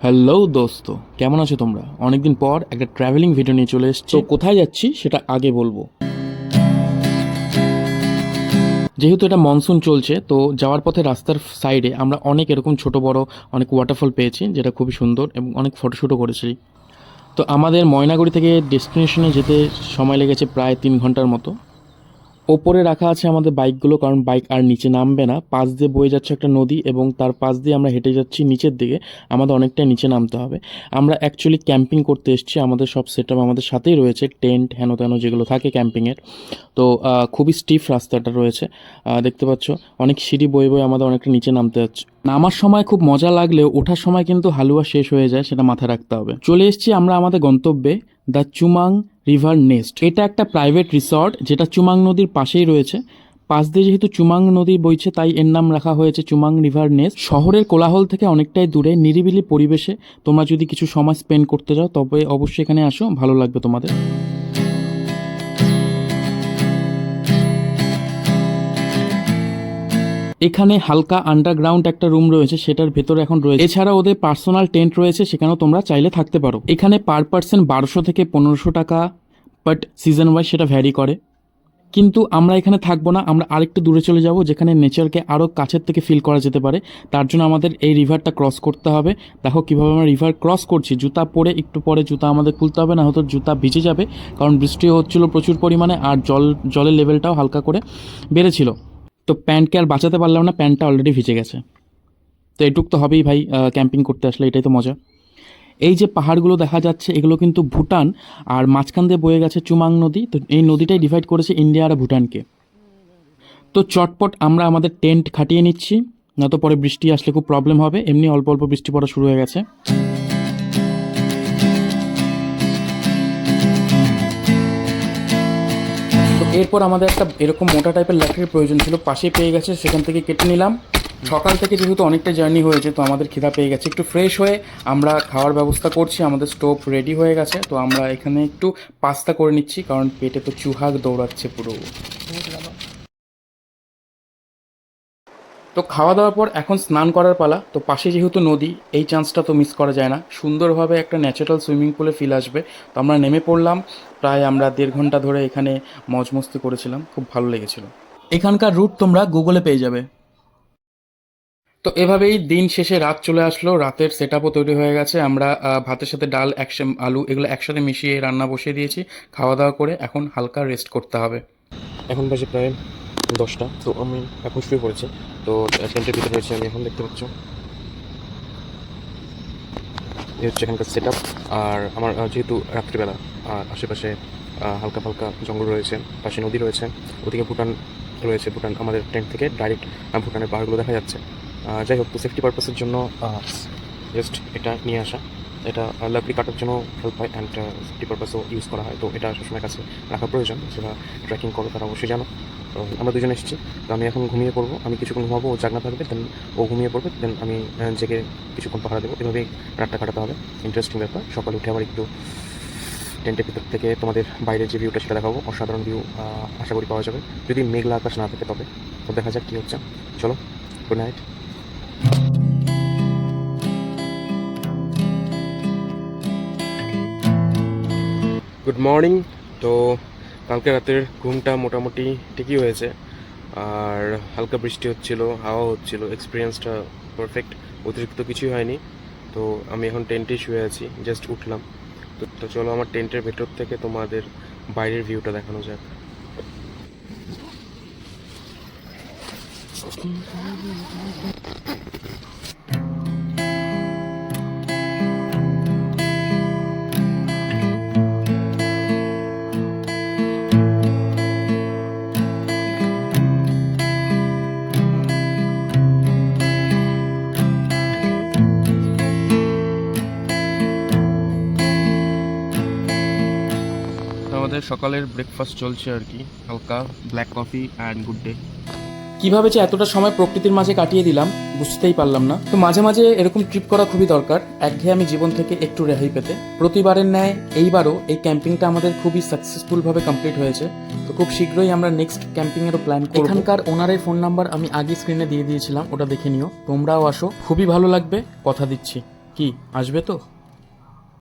Hello দোস্ত, কেমন আছো তোমরা? অনেকদিন পর একটা ট্রাভেলিং ভিডিও নিয়ে চলে এসেছি। তো কোথায় যাচ্ছি সেটা আগে বলবো। যেহেতু এটা মনসুন চলছে, তো যাওয়ার পথে রাস্তার সাইডে আমরা অনেক এরকম ছোট বড় অনেক ওয়াটারফল পেয়েছি, যেটা খুবই সুন্দর এবং অনেক ফটোশ্যুটও করেছি। তো আমাদের ময়নাগুড়ি থেকে ডেস্টিনেশনে যেতে সময় লেগেছে প্রায় 3 ঘন্টার মতো। ওপরে রাখা আছে আমাদের বাইকগুলো, কারণ বাইক আর নিচে নামবে না। পাশ দিয়ে বয়ে যাচ্ছে একটা নদী এবং তার পাশ দিয়ে আমরা হেঁটে যাচ্ছি নিচের দিকে। আমাদের অনেকটাই নিচে নামতে হবে। আমরা অ্যাকচুয়ালি ক্যাম্পিং করতে এসেছি। আমাদের সব সেট আপ আমাদের সাথেই রয়েছে, টেন্ট হেন তেন যেগুলো থাকে ক্যাম্পিংয়ের। তো খুবই স্টিফ রাস্তাটা রয়েছে, দেখতে পাচ্ছ। অনেক সিঁড়ি বয়ে বয়ে আমাদের অনেকটা নিচে নামতে হচ্ছে। নামার সময় খুব মজা লাগলেও ওঠার সময় কিন্তু হালুয়া শেষ হয়ে যায়, সেটা মাথায় রাখতে হবে। চলে এসেছি আমরা আমাদের গন্তব্যে, দ্য চুমাং রিভার নেস্ট। এটা একটা প্রাইভেট রিসর্ট যেটা চুমাং নদীর পাশেই রয়েছে। পাশ দিয়ে যেহেতু চুমাং নদী বইছে, তাই এর নাম রাখা হয়েছে চুমাং রিভার নেস্ট। শহরের কোলাহল থেকে অনেকটাই দূরে, নিরিবিলি পরিবেশে তোমরা যদি কিছু সময় স্পেন্ড করতে চাও তবে অবশ্যই এখানে আসো, ভালো লাগবে তোমাদের। এখানে হালকা আন্ডারগ্রাউন্ড একটা রুম রয়েছে, সেটার ভেতরে এখন রয়েছে। এছাড়া ওদের পার্সোনাল টেন্ট রয়েছে, সেখানেও তোমরা চাইলে থাকতে পারো। এখানে পার পার্সন 1200 থেকে 1500 টাকা, বাট সিজন ওয়াইজ সেটা ভ্যারি করে। কিন্তু আমরা এখানে থাকবো না, আমরা আরেকটু দূরে চলে যাব, যেখানে নেচারকে আরও কাছের থেকে ফিল করা যেতে পারে। তার জন্য আমাদের এই রিভারটা ক্রস করতে হবে। দেখো কীভাবে আমরা রিভার ক্রস করছি। জুতা পরে একটু পরে জুতা আমাদের খুলতে হবে, না হয়তো জুতা ভিজে যাবে, কারণ বৃষ্টি হচ্ছিল প্রচুর পরিমাণে আর জলের লেভেলটাও হালকা করে বেড়েছিল। তো প্যান্টকে আর বাঁচাতে পারলাম না, প্যান্টটা অলরেডি ভিজে গেছে। তো এটুক তো হবেই ভাই, ক্যাম্পিং করতে আসলে এটাই তো মজা। এই যে পাহাড়গুলো দেখা যাচ্ছে, এগুলো কিন্তু ভুটান, আর মাঝখান দিয়ে বয়ে গেছে চুমাং নদী। তো এই নদীটাই ডিভাইড করেছে ইন্ডিয়া আর ভুটানকে। তো চটপট আমরা আমাদের টেন্ট খাটিয়ে নিচ্ছি, না তো পরে বৃষ্টি আসলে খুব প্রবলেম হবে। এমনি অল্প অল্প বৃষ্টি পড়া শুরু হয়ে গেছে। তো এরপর আমাদের একটা এরকম মোটা টাইপের লাকড়ির প্রয়োজন ছিল, পাশেই পেয়ে গেছে, সেখান থেকে কেটে নিলাম। সকাল থেকে যেহেতু অনেকটা জার্নি হয়েছে, তো আমাদের খিদা পেয়ে গেছে। একটু ফ্রেশ হয়ে আমরা খাওয়ার ব্যবস্থা করছি। আমাদের স্টোভ রেডি হয়ে গেছে, তো আমরা এখানে একটু পাস্তা করে নিচ্ছি, কারণ পেটে তো চুহাগ দৌড়াচ্ছে পুরো। তো খাওয়া দাওয়ার পর এখন স্নান করার পালা। তো পাশে যেহেতু নদী, এই চান্সটা তো মিস করা যায় না। সুন্দরভাবে একটা ন্যাচারাল সুইমিং পুলে ফিল আসবে। তো আমরা নেমে পড়লাম। প্রায় আমরা 1.5 ঘন্টা ধরে এখানে মজ মস্তি করেছিলাম, খুব ভালো লেগেছিল। এখানকার রুট তোমরা গুগলে পেয়ে যাবে। তো এভাবেই দিন শেষে রাত চলে আসলো, রাতের সেট আপও তৈরি হয়ে গেছে। আমরা ভাতের সাথে ডাল, আলু এগুলো একসাথে মিশিয়ে রান্না বসিয়ে দিয়েছি। খাওয়া দাওয়া করে এখন হালকা রেস্ট করতে হবে। এখন বাজে প্রায় 10টা। তো আমি এখন শুয়ে পড়েছি। তো টেন্টের ভিতরে রয়েছে, আমি এখন দেখতে পাচ্ছ এই হচ্ছে এখানকার সেট আপ। আর আমার যেহেতু রাত্রিবেলা, আর আশেপাশে হালকা ফালকা জঙ্গল রয়েছে, পাশে নদী রয়েছে, ওদিকে ভুটান রয়েছে। ভুটান আমাদের টেন্ট থেকে ডাইরেক্ট ভুটানের পাহাড়গুলো দেখা যাচ্ছে। যাই হোক, তো সেফটি পারপাসের জন্য জাস্ট এটা নিয়ে আসা। এটা লাকড়ি কাটার জন্য হেল্প হয়, অ্যান্ড সেফটি পারপাসও ইউজ করা হয়। তো এটা সবসময় কাছে রাখা প্রয়োজন। যারা ট্রেকিং করো তারা অবশ্যই জানো। তো আমরা দুজনে এসেছি। তো আমি এখন ঘুমিয়ে পড়বো, আমি কিছুক্ষণ ঘুমাবো, ও জাগনা থাকবে, দেন ও ঘুমিয়ে পড়বে, দেন আমি জেগে কিছুক্ষণ পাহারা দেবো। এভাবেই রাতটা কাটাতে হবে। ইন্টারেস্টিং ব্যাপার। সকালে উঠে আবার একটু টেন্টের ভিতর থেকে তোমাদের বাইরের যে ভিউটা সেটা দেখাবো। অসাধারণ ভিউ আশা করি পাওয়া যাবে, যদি মেঘলা আকাশ না থাকে তবে। তো দেখা যাক কী হচ্ছে। চলো, গুড নাইট। Good morning. তো কালকে রাতের ঘুমটা মোটামুটি ঠিকই হয়েছে, আর হালকা বৃষ্টি হচ্ছিল, হাওয়া হচ্ছিল, এক্সপিরিয়েন্সটা পারফেক্ট, অতিরিক্ত কিছুই হয়নি। তো আমি এখন টেন্টেই শুয়ে আছি, জাস্ট উঠলাম। তো চলো আমার টেন্টের ভেতর থেকে তোমাদের বাইরের ভিউটা দেখানো যাক। আমাদের সকালের ব্রেকফাস্ট চলছে আর কি, হালকা black coffee and good day. কিভাবে যে এতটা সময় প্রকৃতির মাঝে কাটিয়ে দিলাম বুঝতেই পারলাম না। তো মাঝে মাঝে এরকম ট্রিপ করা খুবই দরকার, একঘেয়েমি জীবন থেকে একটু রেহাই পেতে। প্রতিবারের ন্যায় এইবারও এই ক্যাম্পিংটা আমাদের খুবই সাকসেসফুল ভাবে কমপ্লিট হয়েছে। তো খুব শীঘ্রই আমরা নেক্সট ক্যাম্পিং এরও প্ল্যান করব। এখানকার ওনারের ফোন নাম্বার আমি আগে স্ক্রিনে দিয়ে দিয়েছিলাম, ওটা দেখে নিও। তোমরাও আসো, খুবই ভালো লাগবে, কথা দিচ্ছি। কি আসবে তো?